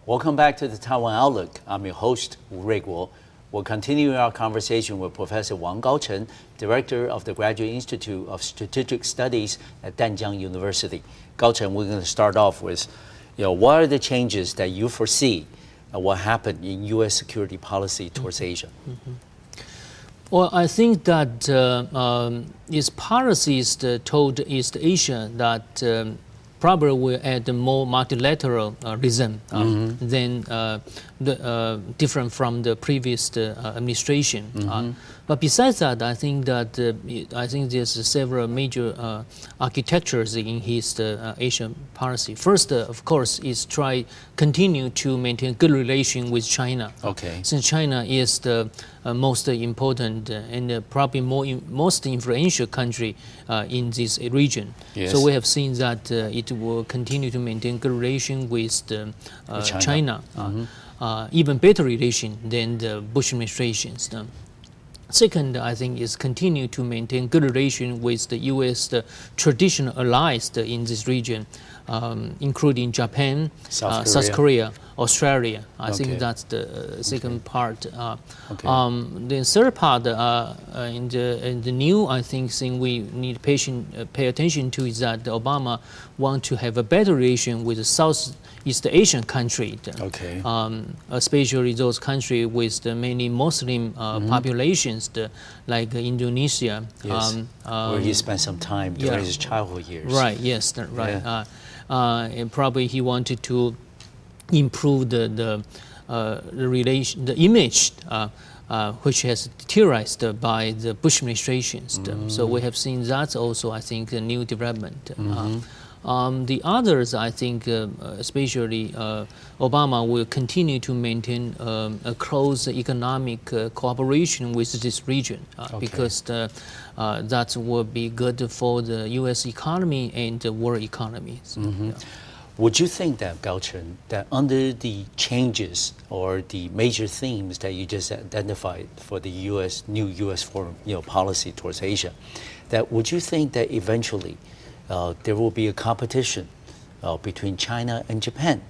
Welcome back to the Taiwan Outlook. I'm your host, Wu Ruiguo. We'll continue our conversation with Professor Wang Gaocheng, Director of the Graduate Institute of Strategic Studies at Tamkang University. Gaocheng, we're going to start off with, what are the changes that you foresee what happened in U.S. security policy towards Asia? Well, I think that its policies toward East Asia that probably will add more multilateralism than different from the previous administration. But besides that, I think that there's several major architectures in his Asian policy. First, of course, is continue to maintain good relation with China. Okay. Since China is the most important and probably most influential country in this region. Yes. So we have seen that it will continue to maintain good relation with China. Even better relation than the Bush administrations. Second, I think, is continue to maintain good relation with the U.S. Traditional allies in this region, including Japan, South Korea, Australia. I think that's the second part. The third part, in the new, I think, thing we need pay attention to is that Obama want to have a better relation with the Southeast Asian country, especially those countries with the many Muslim populations, like Indonesia. Yes, where he spent some time during his childhood years. Right. Yes. Right. And probably he wanted to improve the relation, the image, which has deteriorated by the Bush administrations. So we have seen that also, I think, a new development. The others, I think, especially Obama will continue to maintain a close economic cooperation with this region because that will be good for the U.S. economy and the world economies. Would you think that, Gaocheng, that under the changes or the major themes that you just identified for the new U.S. foreign policy towards Asia, that would you think that eventually there will be a competition between China and Japan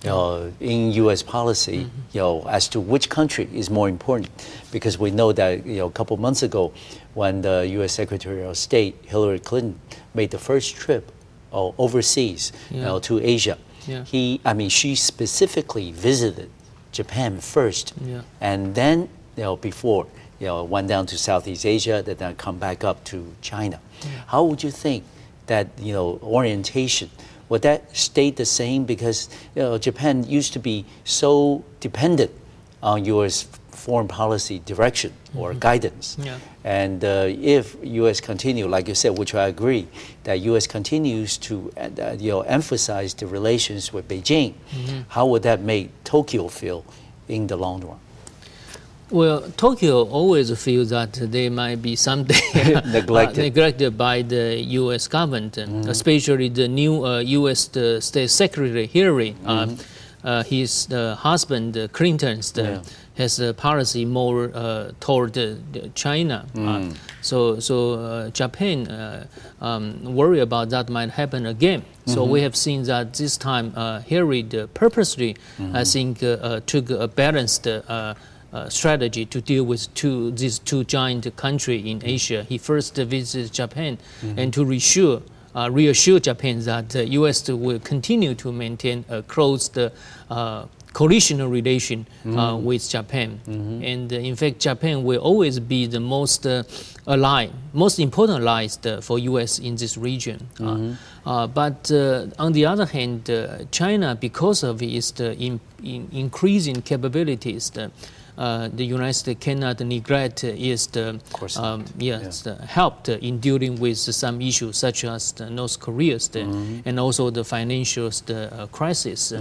in U.S. policy, as to which country is more important? Because we know that a couple months ago, when the U.S. Secretary of State Hillary Clinton made the first trip overseas to Asia, she specifically visited Japan first, and then before went down to Southeast Asia, then come back up to China. How would you think that orientation, would that stay the same? Because Japan used to be so dependent on U.S. foreign policy direction or guidance. And if U.S. continue, like you said, which I agree, that U.S. continues to emphasize the relations with Beijing, how would that make Tokyo feel in the long run? Well, Tokyo always feels that they might be someday neglected by the U.S. government, especially the new U.S. State Secretary Hillary. His husband Clinton's has a policy more toward China. So Japan worry about that might happen again. So we have seen that this time Hillary purposely, I think, took a balanced strategy to deal with these two giant countries in Asia. He first visited Japan and to reassure Japan that the U.S. will continue to maintain a close coalitional relation with Japan. And in fact, Japan will always be the most important allies for U.S. in this region. But on the other hand, China, because of its increasing capabilities, the United States cannot neglect its help in dealing with some issues such as North Korea and also the financial crisis.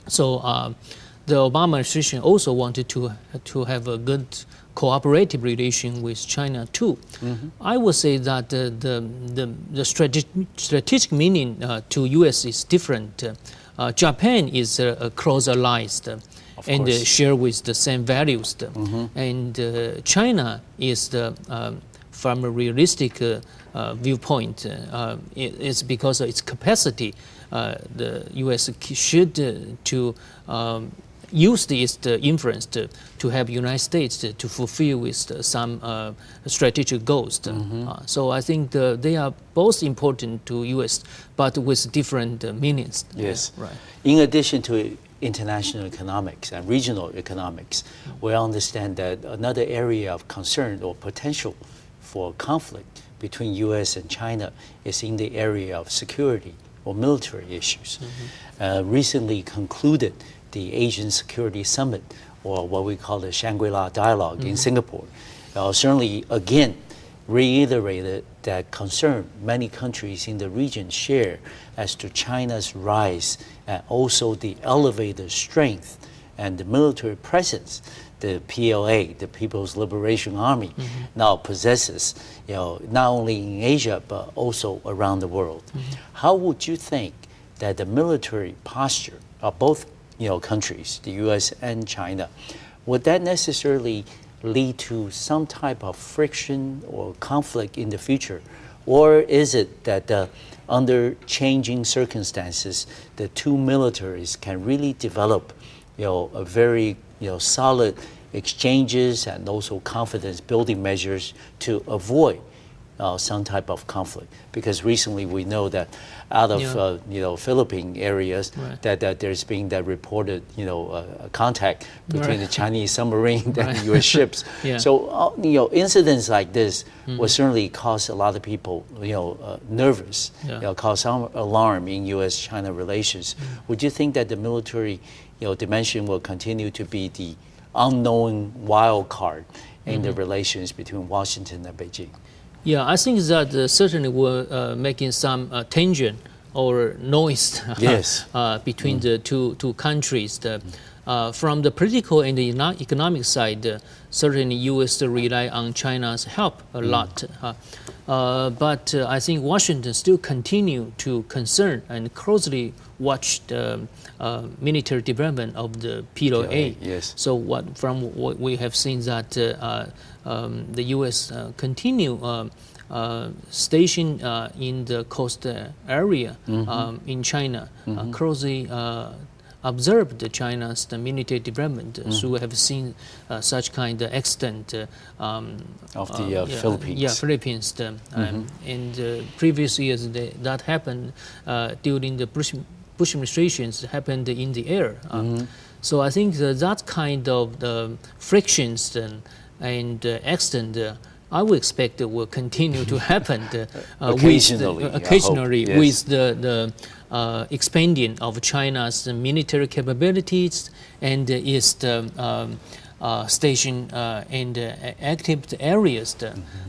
So the Obama administration also wanted to have a good cooperative relation with China too. I would say that the strategic meaning to U.S. is different. Japan is a close ally and share with the same values. And China is from a realistic viewpoint, it's because of its capacity. The U.S. should to use this influence to help United States to fulfill with some strategic goals. So I think they are both important to U.S., but with different meanings. Yes. Right. In addition to international economics and regional economics, we understand that another area of concern or potential for conflict between U.S. and China is in the area of security or military issues. Recently concluded the Asian Security Summit, or what we call the Shangri-La Dialogue in Singapore, certainly again reiterated that concern many countries in the region share as to China's rise and also the elevated strength and the military presence the PLA, the People's Liberation Army, now possesses, not only in Asia but also around the world. How would you think that the military posture of both countries, the U.S. and China, would that necessarily lead to some type of friction or conflict in the future? Or is it that under changing circumstances, the two militaries can really develop a very solid exchanges and also confidence building measures to avoid some type of conflict? Because recently we know that out of Philippine areas, that there's been that reported contact between the Chinese submarine and U.S. ships. So incidents like this will certainly cause a lot of people nervous, cause some alarm in U.S.-China relations. Would you think that the military dimension will continue to be the unknown wild card in the relations between Washington and Beijing? Yeah, I think that certainly we're making some tension or noise between the two countries. From the political and the economic side, certainly U.S. rely on China's help a lot. But I think Washington still continue to concern and closely watch the military development of the PLA. So from what we have seen that the U.S. continue station in the coast area in China, closely observed China's military development. So we have seen such kind of extent of the Philippines. Yeah, Philippines. In previous years, that happened during the Bush administrations, happened in the air. So I think that kind of frictions and extent, I would expect it will continue to happen occasionally with the expanding of China's military capabilities and its station and active areas.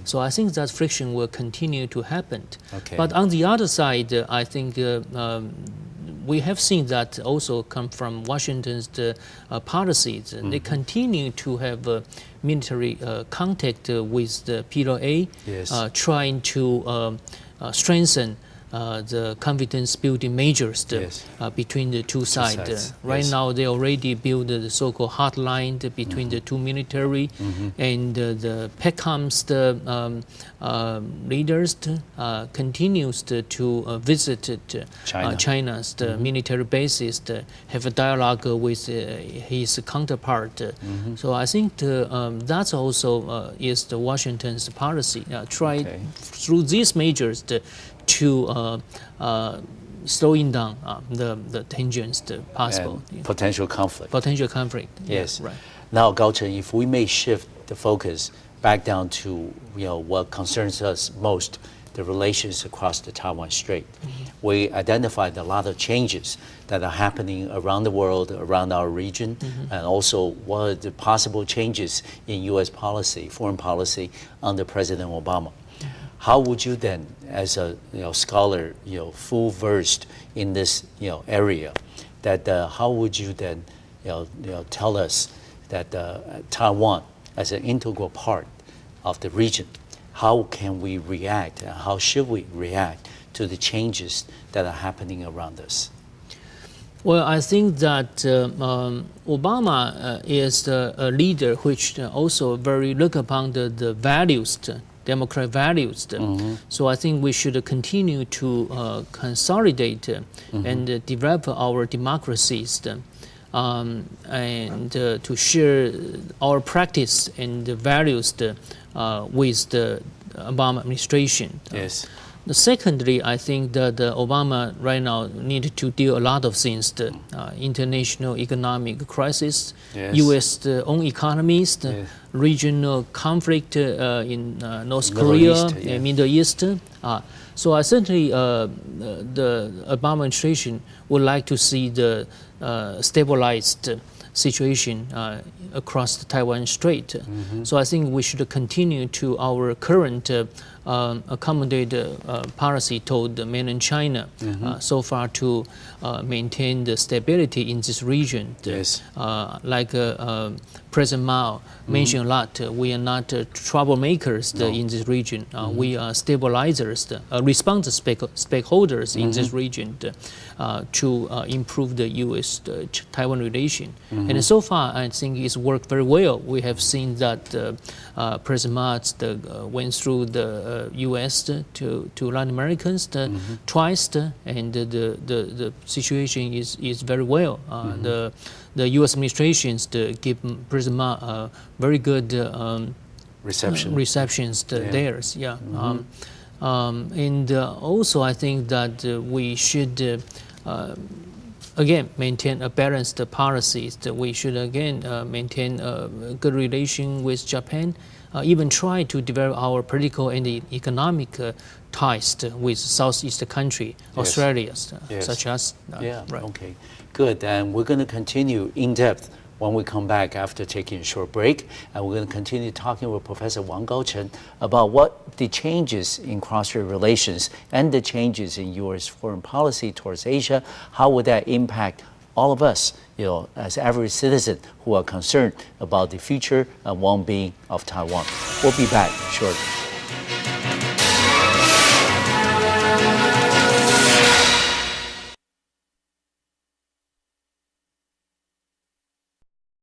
So I think that friction will continue to happen. But on the other side, I think we have seen that also come from Washington's policies. They continue to have military contact with the PLA, trying to strengthen the confidence building measures between the two sides. Right now, they already built the so-called hotline between the two military, and the PECOM's leaders continues to visit China's military bases, have a dialogue with his counterpart. So I think that's also is the Washington's policy. Try through these measures to slowing down the tensions possible. Potential conflict. Potential conflict. Yes. Right. Now, Kaocheng, if we may shift the focus back down to what concerns us most, the relations across the Taiwan Strait. We identified a lot of changes that are happening around the world, around our region, and also what are the possible changes in U.S. policy, foreign policy under President Obama. How would you then, as a scholar, full versed in this area, that how would you then tell us that Taiwan, as an integral part of the region, how can we react and how should we react to the changes that are happening around us? Well, I think that Obama is a leader which also very look upon the values democratic values. So I think we should continue to consolidate and develop our democracies. And to share our practice and the values with the Obama administration. Yes. Secondly, I think that Obama right now needed to deal a lot of things: the international economic crisis, yes. U.S. own economies, the yes. regional conflict in North Korea and Middle East. So I certainly the Obama administration would like to see the stabilized situation across the Taiwan Strait. So I think we should continue to our current accommodated policy toward mainland China so far to maintain the stability in this region. Yes. Like President Mao mentioned a lot, we are not troublemakers in this region. We are stabilizers, responsive stakeholders in this region to improve the U.S.-Taiwan relation. And so far, I think it's worked very well. We have seen that President Mao went through the U.S. to Latin Americans twice, and the situation is very well. The U.S. administrations give President Mao very good receptions there. Yeah. And also, I think that we should again maintain a balanced policies. That we should again maintain a good relation with Japan. Even try to develop our political and economic ties with Southeast country, Australia, such as. Right. Okay, good. And we're going to continue in depth when we come back after taking a short break. And we're going to continue talking with Professor Wang Kaocheng about what the changes in cross-strait relations and the changes in U.S. foreign policy towards Asia, how would that impact all of us, as average citizens who are concerned about the future and well-being of Taiwan. We'll be back shortly.